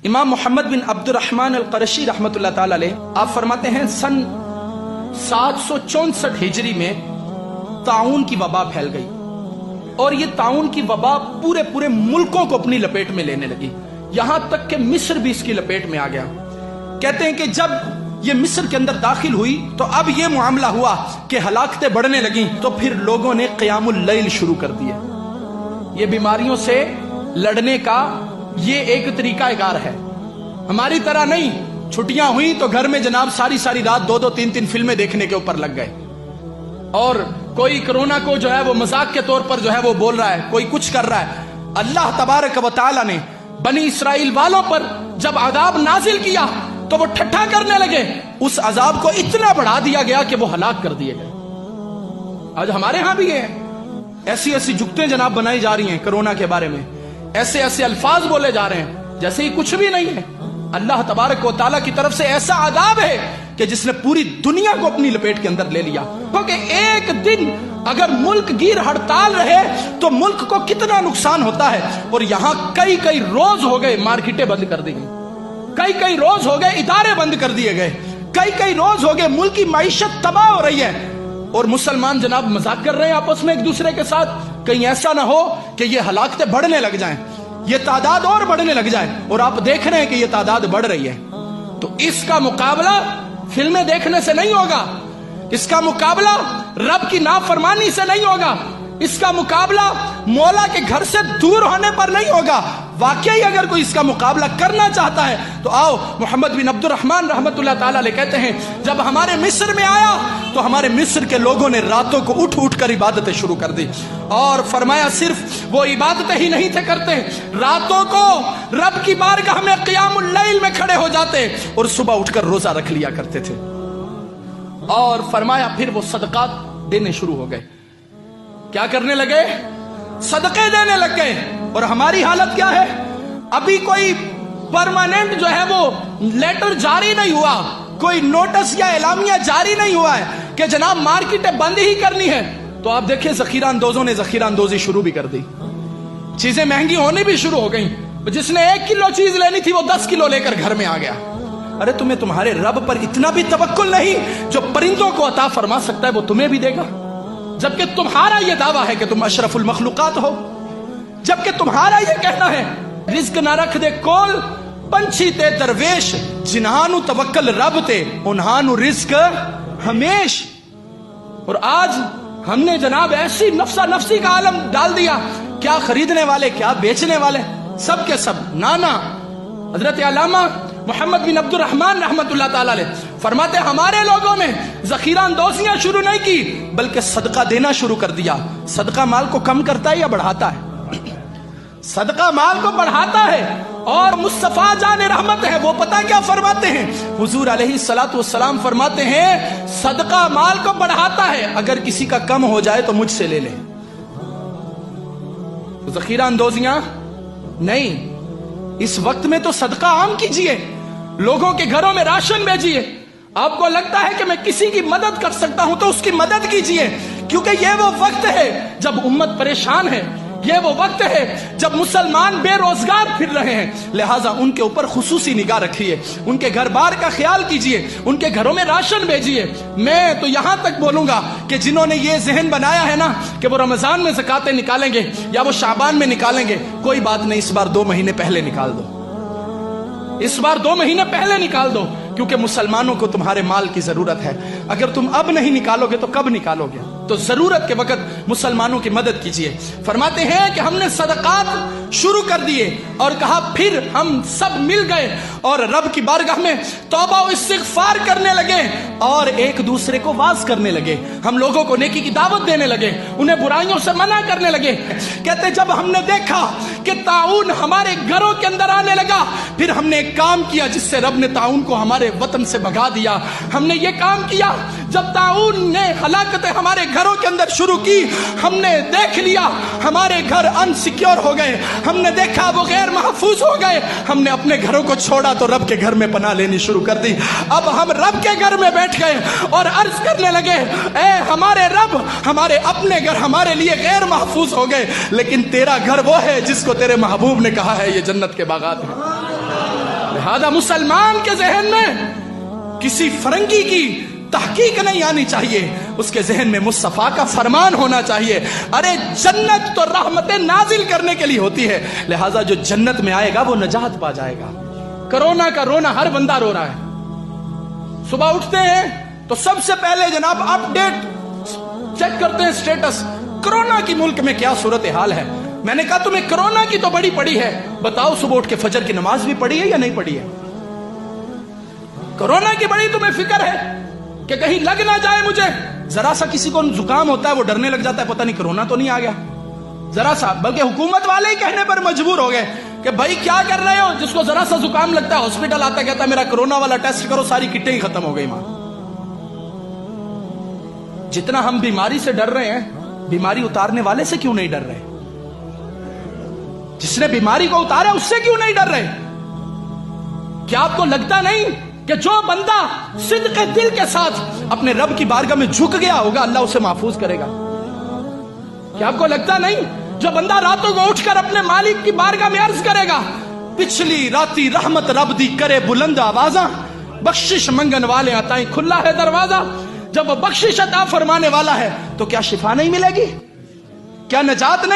امام محمد بن عبد الرحمن القرشی رحمت اللہ تعالی علیہ آپ فرماتے ہیں سن 764 ہجری میں طاعون کی وبا پھیل گئی اور یہ طاعون کی وبا پورے ملکوں کو اپنی لپیٹ میں لینے لگی، یہاں تک کہ مصر بھی اس کی لپیٹ میں آ گیا۔ کہتے ہیں کہ جب یہ مصر کے اندر داخل ہوئی تو اب یہ معاملہ ہوا کہ ہلاکتیں بڑھنے لگیں، تو پھر لوگوں نے قیام اللیل شروع کر دیے۔ یہ بیماریوں سے لڑنے کا یہ ایک طریقہ کار ہے، ہماری طرح نہیں چھٹیاں ہوئی تو گھر میں جناب ساری رات 2 3 فلمیں دیکھنے کے اوپر لگ گئے، اور کوئی کرونا کو جو ہے وہ مذاق کے طور پر جو ہے وہ بول رہا ہے، کوئی کچھ کر رہا ہے۔ اللہ تبارک و تعالی نے بنی اسرائیل والوں پر جب عذاب نازل کیا تو وہ ٹھٹھا کرنے لگے، اس عذاب کو اتنا بڑھا دیا گیا کہ وہ ہلاک کر دیے گئے۔ آج ہمارے ہاں بھی ہے، ایسی جگتیں جناب بنائی جا رہی ہیں کرونا کے بارے میں، ایسے الفاظ بولے جا رہے ہیں جیسے ہی کچھ بھی نہیں ہے۔ اللہ تبارک و تعالیٰ کی طرف سے ایسا عذاب ہے کہ جس نے پوری دنیا کو اپنی لپیٹ کے اندر لے لیا، کیونکہ ایک دن اگر ملک گیر ہڑتال رہے تو ملک کو کتنا نقصان ہوتا ہے، اور یہاں کئی روز ہو گئے مارکیٹیں بند کر دی گئی، کئی روز ہو گئے ادارے بند کر دیے گئے، کئی روز ہو گئے ملک کی معیشت تباہ ہو رہی ہے، اور مسلمان جناب مذاق کر رہے ہیں آپس میں ایک دوسرے کے ساتھ، کہیں ایسا نہ ہو کہ یہ ہلاکتیں بڑھنے لگ جائیں، یہ تعداد اور بڑھنے لگ جائے، اور آپ دیکھ رہے ہیں کہ یہ تعداد بڑھ رہی ہے۔ تو اس کا مقابلہ فلمیں دیکھنے سے نہیں ہوگا، اس کا مقابلہ رب کی نافرمانی سے نہیں ہوگا، اس کا مقابلہ مولا کے گھر سے دور ہونے پر نہیں ہوگا۔ واقعی اگر کوئی اس کا مقابلہ کرنا چاہتا ہے تو آؤ، محمد بن عبد الرحمن رحمت اللہ تعالی علیہ کہتے ہیں جب ہمارے مصر میں آیا تو ہمارے مصر کے لوگوں نے راتوں کو اٹھ کر عبادتیں شروع کر دی، اور فرمایا صرف وہ عبادتیں ہی نہیں تھے کرتے، راتوں کو رب کی بارگاہ میں قیام اللیل میں کھڑے ہو جاتے اور صبح اٹھ کر روزہ رکھ لیا کرتے تھے، اور فرمایا پھر وہ صدقات دینے شروع ہو گئے۔ کیا کرنے لگے؟ صدقے دینے لگ گئے۔ اور ہماری حالت کیا ہے؟ ابھی کوئی پرماننٹ جو ہے وہ لیٹر جاری نہیں ہوا، کوئی نوٹس یا اعلامیہ جاری نہیں ہوا ہے کہ جناب مارکیٹیں بند ہی کرنی ہے، تو آپ دیکھیں ذخیرہ اندوزوں نے ذخیرہ اندوزی شروع بھی کر دی، چیزیں مہنگی ہونے بھی شروع ہو گئیں، جس نے 1 کلو چیز لینی تھی وہ 10 کلو لے کر گھر میں آ گیا۔ ارے تمہیں تمہارے رب پر اتنا بھی توکل نہیں؟ جو پرندوں کو عطا فرما سکتا ہے وہ تمہیں بھی دے گا، جبکہ تمہارا یہ دعویٰ ہے کہ تم اشرف المخلوقات ہو، جبکہ تمہارا یہ کہنا ہے رزق نہ رکھ دے کول پنچھی تے درویش، جنہانو توکل رب تے انہانو رزق ہمیش۔ اور آج ہم نے جناب ایسی نفسا نفسی کا عالم ڈال دیا، کیا خریدنے والے کیا بیچنے والے سب کے سب نانا۔ حضرت علامہ محمد بن عبد الرحمن رحمت اللہ تعالی علیہ فرماتے ہمارے لوگوں نے ذخیرہ اندوزیاں شروع نہیں کی بلکہ صدقہ دینا شروع کر دیا۔ صدقہ مال کو کم کرتا ہے یا بڑھاتا ہے؟ صدقہ مال کو بڑھاتا ہے، اور مصطفیٰ جان رحمت ہے وہ پتہ کیا فرماتے ہیں؟ حضور علیہ الصلوۃ والسلام فرماتے ہیں صدقہ مال کو بڑھاتا ہے، اگر کسی کا کم ہو جائے تو مجھ سے لے لیں۔ ذخیرہ اندوزیاں نہیں، اس وقت میں تو صدقہ عام کیجئے، لوگوں کے گھروں میں راشن بھیجئے۔ آپ کو لگتا ہے کہ میں کسی کی مدد کر سکتا ہوں تو اس کی مدد کیجئے، کیونکہ یہ وہ وقت ہے جب امت پریشان ہے، یہ وہ وقت ہے جب مسلمان بے روزگار پھر رہے ہیں، لہٰذا ان کے اوپر خصوصی نگاہ رکھیے، ان کے گھر بار کا خیال کیجئے، ان کے گھروں میں راشن بھیجئے۔ میں تو یہاں تک بولوں گا کہ جنہوں نے یہ ذہن بنایا ہے نا کہ وہ رمضان میں زکاتیں نکالیں گے یا وہ شعبان میں نکالیں گے، کوئی بات نہیں، اس بار 2 مہینے پہلے نکال دو، اس بار 2 مہینے پہلے نکال دو، کیونکہ مسلمانوں کو تمہارے مال کی ضرورت ہے۔ اگر تم اب نہیں نکالو گے تو کب نکالو گے؟ تو ضرورت کے وقت مسلمانوں کی مدد کیجئے۔ فرماتے ہیں کہ ہم نے صدقات شروع کر دیے اور کہا پھر ہم سب مل گئے اور رب کی بارگاہ میں توبہ و استغفار کرنے لگے اور ایک دوسرے کو واعظ کرنے لگے، ہم لوگوں کو نیکی کی دعوت دینے لگے، انہیں برائیوں سے منع کرنے لگے۔ کہتے جب ہم نے دیکھا کہ طاعون ہمارے گھروں کے اندر آنے لگا، پھر ہم نے ایک کام کیا جس سے رب نے طاعون کو ہمارے وطن سے بھگا دیا۔ ہم نے یہ کام کیا جب طاعون نے ہلاکتیں ہمارے گھروں کے اندر شروع کی، ہم نے دیکھ لیا ہمارے گھر انسیکیور ہو گئے، ہم نے دیکھا وہ غیر محفوظ ہو گئے، ہم نے اپنے گھروں کو چھوڑا تو رب کے گھر میں پناہ لینی شروع کر دی۔ اب ہم رب کے گھر میں بیٹھ گئے اور عرض کرنے لگے اے ہمارے رب، ہمارے اپنے گھر ہمارے لیے غیر محفوظ ہو گئے، لیکن تیرا گھر وہ ہے جس کو تیرے محبوب نے کہا ہے یہ جنت کے باغات ہیں۔ لہذا مسلمان کے ذہن میں کسی فرنگی کی تحقیق نہیں آنی چاہیے، اس کے ذہن میں مصطفیٰ کا فرمان ہونا چاہیے. ارے جنت تو رحمتیں نازل کرنے کے لیے ہوتی ہے، لہذا جو جنت میں آئے گا وہ نجات پا جائے گا. کرونا کا رونا ہر بندہ رو رہا ہے. صبح اٹھتے ہیں تو سب سے پہلے جناب اپ ڈیٹ چیک کرتے ہیں سٹیٹس، کرونا کی ملک میں کیا صورتحال ہے. میں نے کہا تمہیں کرونا کی تو بڑی پڑی ہے، بتاؤ صبح اٹھ کے فجر کی نماز بھی پڑھی ہے یا نہیں پڑھی ہے؟ کرونا کی بڑی تمہیں فکر ہے کہ کہیں لگ نہ جائے مجھے. ذرا سا کسی کو زکام ہوتا ہے وہ ڈرنے لگ جاتا ہے، پتہ نہیں کرونا تو نہیں آ گیا. ذرا سا، بلکہ حکومت والے ہی کہنے پر مجبور ہو گئے کہ بھائی کیا کر رہے ہو، جس کو ذرا سا زکام لگتا ہے ہاسپٹل آتا کہتا ہے میرا کرونا والا ٹیسٹ کرو، ساری کٹیں ہی ختم ہو گئی. ماں جتنا ہم بیماری سے ڈر رہے ہیں، بیماری اتارنے والے سے کیوں نہیں ڈر رہے؟ جس نے بیماری کو اتارا اس سے کیوں نہیں ڈر رہے؟ کیا آپ کو لگتا نہیں کہ جو بندہ صدق دل کے ساتھ اپنے رب کی بارگاہ میں جھک گیا ہوگا اللہ اسے محفوظ کرے گا؟ کیا آپ کو لگتا نہیں جو بندہ راتوں کو اٹھ کر اپنے مالک کی بارگاہ میں عرض کرے گا پچھلی راتی رحمت رب دی کرے بلند آوازاں، بخشش منگن والے آتائیں کھلا ہے دروازہ. جب وہ بخشش عطا فرمانے والا ہے تو کیا شفا نہیں ملے گی؟ کیا نجات نہیں؟